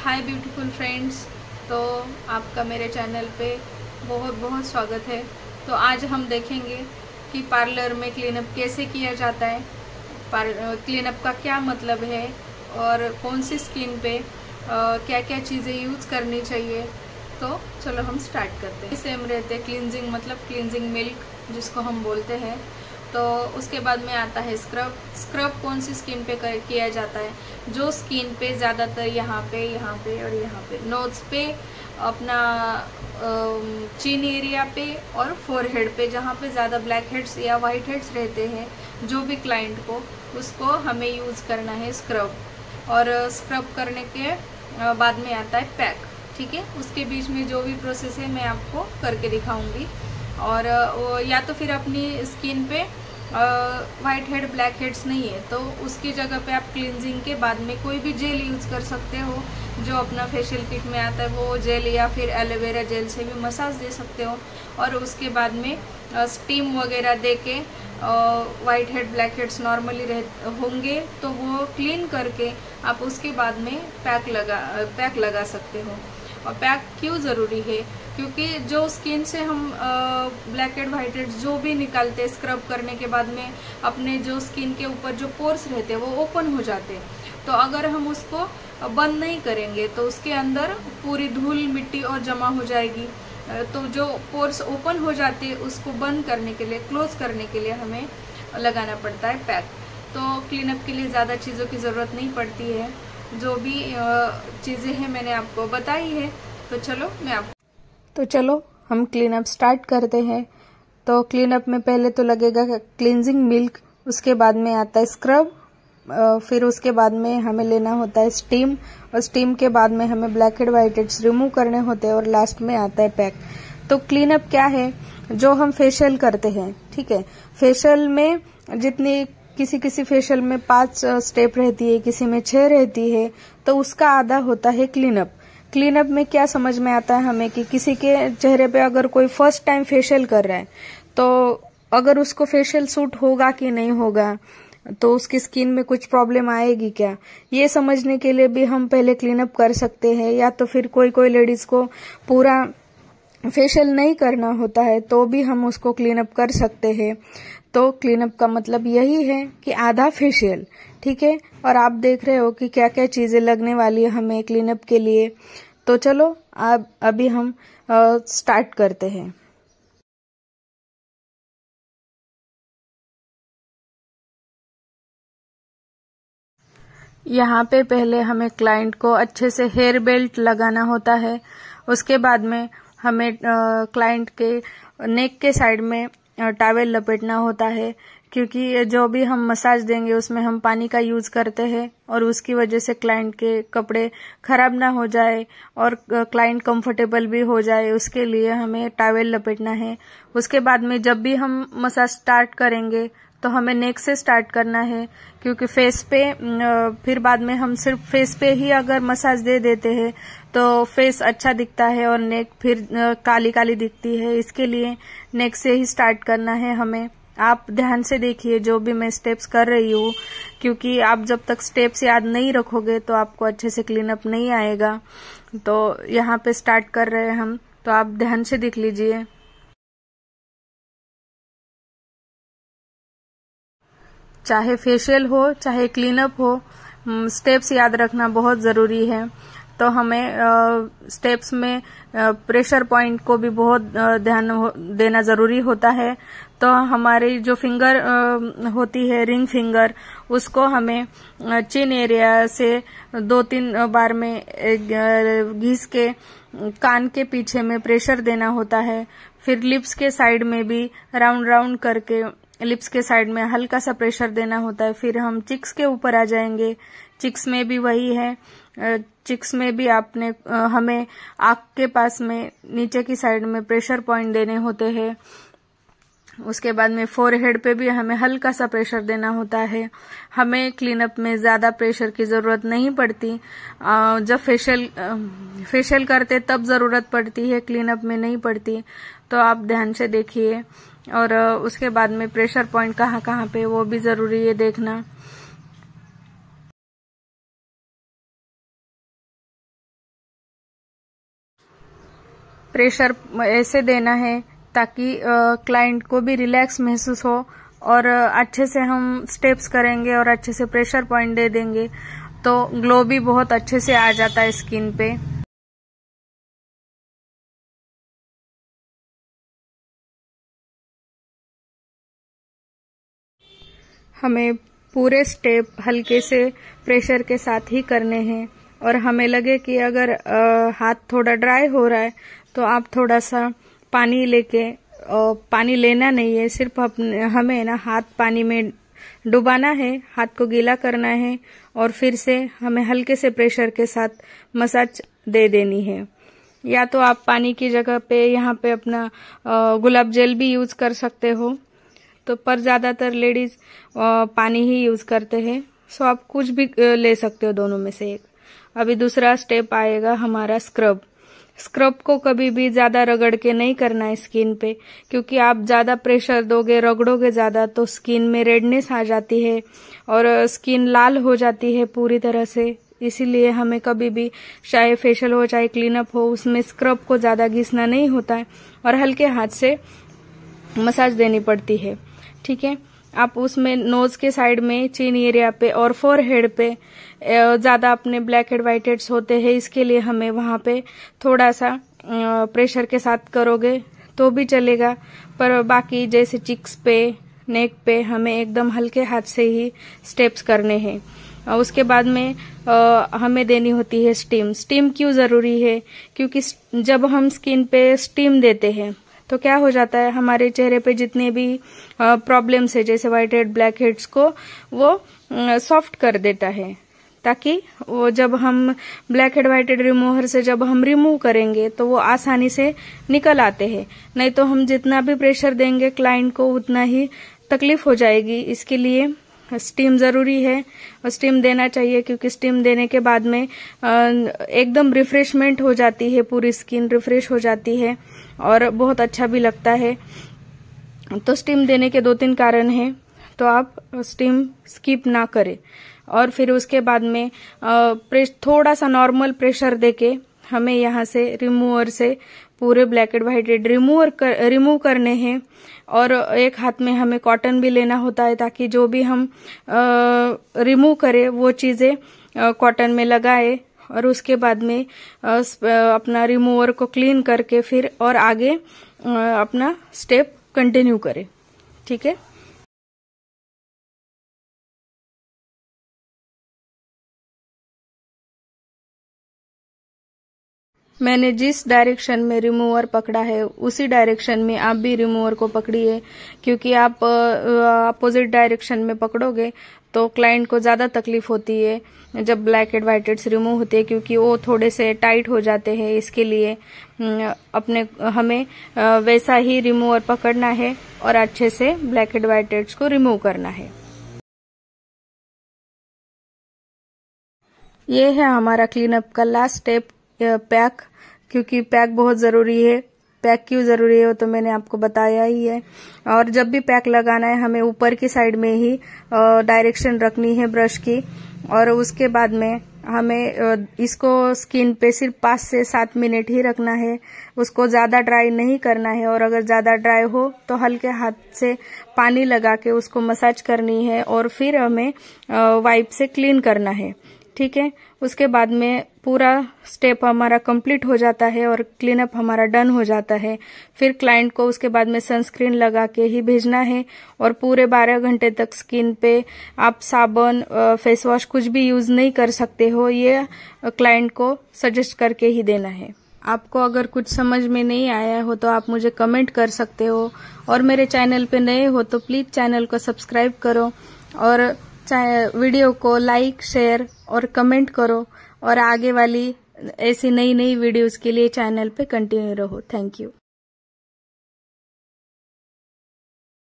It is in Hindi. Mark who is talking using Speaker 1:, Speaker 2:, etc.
Speaker 1: हाय ब्यूटीफुल फ्रेंड्स। तो आपका मेरे चैनल पे बहुत बहुत स्वागत है। तो आज हम देखेंगे कि पार्लर में क्लीनअप कैसे किया जाता है, क्लीनअप का क्या मतलब है और कौन सी स्किन पे क्या क्या चीज़ें यूज़ करनी चाहिए। तो चलो हम स्टार्ट करते हैं। सेम रहते क्लींजिंग, मतलब क्लींजिंग मिल्क जिसको हम बोलते हैं। तो उसके बाद में आता है स्क्रब। स्क्रब कौन सी स्किन पे किया जाता है? जो स्किन पे ज़्यादातर यहाँ पे और यहाँ पे नोज पे, अपना चिन एरिया पे और फोरहेड पे, जहाँ पे ज़्यादा ब्लैक हेड्स या वाइट हेड्स रहते हैं, जो भी क्लाइंट को, उसको हमें यूज़ करना है स्क्रब। और स्क्रब करने के बाद में आता है पैक। ठीक है, उसके बीच में जो भी प्रोसेस है मैं आपको करके दिखाऊंगी। और या तो फिर अपनी स्किन पे वाइट हेड ब्लैक हेड्स नहीं है तो उसकी जगह पे आप क्लींजिंग के बाद में कोई भी जेल यूज़ कर सकते हो। जो अपना फेशियल किट में आता है वो जेल, या फिर एलोवेरा जेल से भी मसाज दे सकते हो। और उसके बाद में स्टीम वगैरह दे के white head black heads normally होंगे तो वो क्लीन करके आप उसके बाद में पैक लगा सकते हो। और पैक क्यों ज़रूरी है? क्योंकि जो स्किन से हम ब्लैक हेड वाइट हेड जो भी निकालते हैं स्क्रब करने के बाद में, अपने जो स्किन के ऊपर जो पोर्स रहते हैं वो ओपन हो जाते हैं। तो अगर हम उसको बंद नहीं करेंगे तो उसके अंदर पूरी धूल मिट्टी और जमा हो जाएगी। तो जो पोर्स ओपन हो जाते हैं उसको बंद करने के लिए, क्लोज करने के लिए हमें लगाना पड़ता है पैक। तो क्लीनअप के लिए ज़्यादा चीज़ों की ज़रूरत नहीं पड़ती है। जो भी चीज़ें हैं मैंने आपको बताई है। तो चलो हम क्लीनअप स्टार्ट करते हैं। तो क्लीनअप में पहले तो लगेगा क्लींजिंग मिल्क, उसके बाद में आता है स्क्रब, फिर उसके बाद में हमें लेना होता है स्टीम, और स्टीम के बाद में हमें black head white heads remove करने होते हैं, और लास्ट में आता है पैक। तो क्लीनअप क्या है? जो हम फेशियल करते हैं, ठीक है, फेशियल में जितनी किसी फेशियल में 5 स्टेप रहती है, किसी में 6 रहती है, तो उसका आधा होता है क्लीनअप। क्लीनअप में क्या समझ में आता है हमें कि किसी के चेहरे पे अगर कोई फर्स्ट टाइम फेशियल कर रहा है तो अगर उसको फेशियल सूट होगा कि नहीं होगा, तो उसकी स्किन में कुछ प्रॉब्लम आएगी क्या, ये समझने के लिए भी हम पहले क्लीनअप कर सकते हैं। या तो फिर कोई लेडीज को पूरा फेशियल नहीं करना होता है तो भी हम उसको क्लीनअप कर सकते हैं। तो क्लीनअप का मतलब यही है कि आधा फेशियल, ठीक है। और आप देख रहे हो कि क्या क्या चीजें लगने वाली है हमें क्लीनअप के लिए। तो चलो अब अभी हम स्टार्ट करते हैं। यहाँ पे पहले हमें क्लाइंट को अच्छे से हेयर बेल्ट लगाना होता है। उसके बाद में हमें क्लाइंट के नेक के साइड में टॉवेल लपेटना होता है, क्योंकि जो भी हम मसाज देंगे उसमें हम पानी का यूज करते हैं और उसकी वजह से क्लाइंट के कपड़े खराब ना हो जाए और क्लाइंट कंफर्टेबल भी हो जाए, उसके लिए हमें टॉवेल लपेटना है। उसके बाद में जब भी हम मसाज स्टार्ट करेंगे तो हमें नेक से स्टार्ट करना है, क्योंकि फेस पे फिर बाद में हम सिर्फ फेस पे ही अगर मसाज दे देते हैं तो फेस अच्छा दिखता है और नेक फिर काली काली दिखती है। इसके लिए नेक से ही स्टार्ट करना है हमें। आप ध्यान से देखिए जो भी मैं स्टेप्स कर रही हूँ, क्योंकि आप जब तक स्टेप्स याद नहीं रखोगे तो आपको अच्छे से क्लीनअप नहीं आएगा। तो यहाँ पे स्टार्ट कर रहे हैं हम, तो आप ध्यान से देख लीजिए। चाहे फेशियल हो चाहे क्लीनअप हो, स्टेप्स याद रखना बहुत ज़रूरी है। तो हमें स्टेप्स में प्रेशर पॉइंट को भी बहुत ध्यान देना ज़रूरी होता है। तो हमारी जो फिंगर होती है, रिंग फिंगर, उसको हमें चिन एरिया से 2-3 बार में घिस के कान के पीछे में प्रेशर देना होता है। फिर लिप्स के साइड में भी राउंड करके लिप्स के साइड में हल्का सा प्रेशर देना होता है। फिर हम चिक्स के ऊपर आ जाएंगे। चिक्स में भी वही है। चिक्स में भी हमें आँख के पास में नीचे की साइड में प्रेशर पॉइंट देने होते हैं। उसके बाद में फोरहेड पे भी हमें हल्का सा प्रेशर देना होता है। हमें क्लीनअप में ज्यादा प्रेशर की जरूरत नहीं पड़ती। जब फेशियल करते तब जरूरत पड़ती है, क्लीनअप में नहीं पड़ती। तो आप ध्यान से देखिए। और उसके बाद में प्रेशर पॉइंट कहाँ कहाँ पे, वो भी जरूरी है देखना। प्रेशर ऐसे देना है ताकि क्लाइंट को भी रिलैक्स महसूस हो और अच्छे से हम स्टेप्स करेंगे और अच्छे से प्रेशर पॉइंट दे देंगे तो ग्लो भी बहुत अच्छे से आ जाता है स्किन पे। हमें पूरे स्टेप हल्के से प्रेशर के साथ ही करने हैं और हमें लगे कि अगर हाथ थोड़ा ड्राई हो रहा है तो आप थोड़ा सा पानी लेके, पानी लेना नहीं है, सिर्फ हमें ना हाथ पानी में डुबाना है, हाथ को गीला करना है और फिर से हमें हल्के से प्रेशर के साथ मसाज दे देनी है। या तो आप पानी की जगह पे यहाँ पे अपना गुलाब जल भी यूज कर सकते हो, तो पर ज्यादातर लेडीज पानी ही यूज करते हैं, सो आप कुछ भी ले सकते हो दोनों में से एक। अभी दूसरा स्टेप आएगा हमारा स्क्रब। स्क्रब को कभी भी ज्यादा रगड़ के नहीं करना है स्किन पे, क्योंकि आप ज्यादा प्रेशर दोगे, रगड़ोगे ज्यादा तो स्किन में रेडनेस आ जाती है और स्किन लाल हो जाती है पूरी तरह से। इसीलिए हमें कभी भी चाहे फेशियल हो चाहे क्लीनअप हो, उसमें स्क्रब को ज्यादा घिसना नहीं होता है और हल्के हाथ से मसाज देनी पड़ती है। ठीक है, आप उसमें नोज के साइड में, चिन एरिया पे और फोरहेड पे ज्यादा अपने ब्लैक हेड व्हाइट हेड्स होते हैं, इसके लिए हमें वहां पे थोड़ा सा प्रेशर के साथ करोगे तो भी चलेगा, पर बाकी जैसे चिक्स पे, नेक पे हमें एकदम हल्के हाथ से ही स्टेप्स करने हैं। उसके बाद में हमें देनी होती है स्टीम। स्टीम क्यों जरूरी है? क्योंकि जब हम स्किन पे स्टीम देते हैं तो क्या हो जाता है, हमारे चेहरे पे जितने भी प्रॉब्लम्स है जैसे व्हाइट हेड, ब्लैक हेड्स को वो सॉफ्ट कर देता है, ताकि वो जब हम black head white head remover से जब हम रिमूव करेंगे तो वो आसानी से निकल आते हैं। नहीं तो हम जितना भी प्रेशर देंगे क्लाइंट को उतना ही तकलीफ हो जाएगी। इसके लिए स्टीम जरूरी है और स्टीम देना चाहिए, क्योंकि स्टीम देने के बाद में एकदम रिफ्रेशमेंट हो जाती है, पूरी स्किन रिफ्रेश हो जाती है और बहुत अच्छा भी लगता है। तो स्टीम देने के 2-3 कारण हैं, तो आप स्टीम स्किप ना करें। और फिर उसके बाद में थोड़ा सा नॉर्मल प्रेशर देके हमें यहाँ से रिमूवर से पूरे black and white head remove करने हैं। और एक हाथ में हमें कॉटन भी लेना होता है, ताकि जो भी हम रिमूव करें वो चीजें कॉटन में लगाए और उसके बाद में अपना रिमूवर को क्लीन करके फिर और आगे अपना स्टेप कंटिन्यू करें। ठीक है। मैंने जिस डायरेक्शन में रिमूवर पकड़ा है उसी डायरेक्शन में आप भी रिमूवर को पकड़िए, क्योंकि आप अपोजिट डायरेक्शन में पकड़ोगे तो क्लाइंट को ज्यादा तकलीफ होती है जब black head white heads remove होते हैं, क्योंकि वो थोड़े से टाइट हो जाते हैं। इसके लिए हमें वैसा ही रिमूवर पकड़ना है और अच्छे से ब्लैक हेड व्हाइट हेड्स को रिमूव करना है। ये है हमारा क्लीनअप का लास्ट स्टेप, पैक। क्योंकि पैक बहुत जरूरी है। पैक क्यों जरूरी है वो तो मैंने आपको बताया ही है। और जब भी पैक लगाना है हमें ऊपर की साइड में ही डायरेक्शन रखनी है ब्रश की, और उसके बाद में हमें इसको स्किन पे सिर्फ 5 से 7 मिनट ही रखना है। उसको ज्यादा ड्राई नहीं करना है, और अगर ज्यादा ड्राई हो तो हल्के हाथ से पानी लगा के उसको मसाज करनी है और फिर हमें वाइप से क्लीन करना है। ठीक है। उसके बाद में पूरा स्टेप हमारा कंप्लीट हो जाता है और क्लीनअप हमारा डन हो जाता है। फिर क्लाइंट को उसके बाद में सनस्क्रीन लगा के ही भेजना है, और पूरे 12 घंटे तक स्किन पे आप साबुन, फेस वॉश कुछ भी यूज नहीं कर सकते हो। ये क्लाइंट को सजेस्ट करके ही देना है। आपको अगर कुछ समझ में नहीं आया हो तो आप मुझे कमेंट कर सकते हो, और मेरे चैनल पे नए हो तो प्लीज चैनल को सब्सक्राइब करो और वीडियो को लाइक, शेयर और कमेंट करो, और आगे वाली ऐसी नई वीडियोस के लिए चैनल पे कंटिन्यू रहो। Thank you.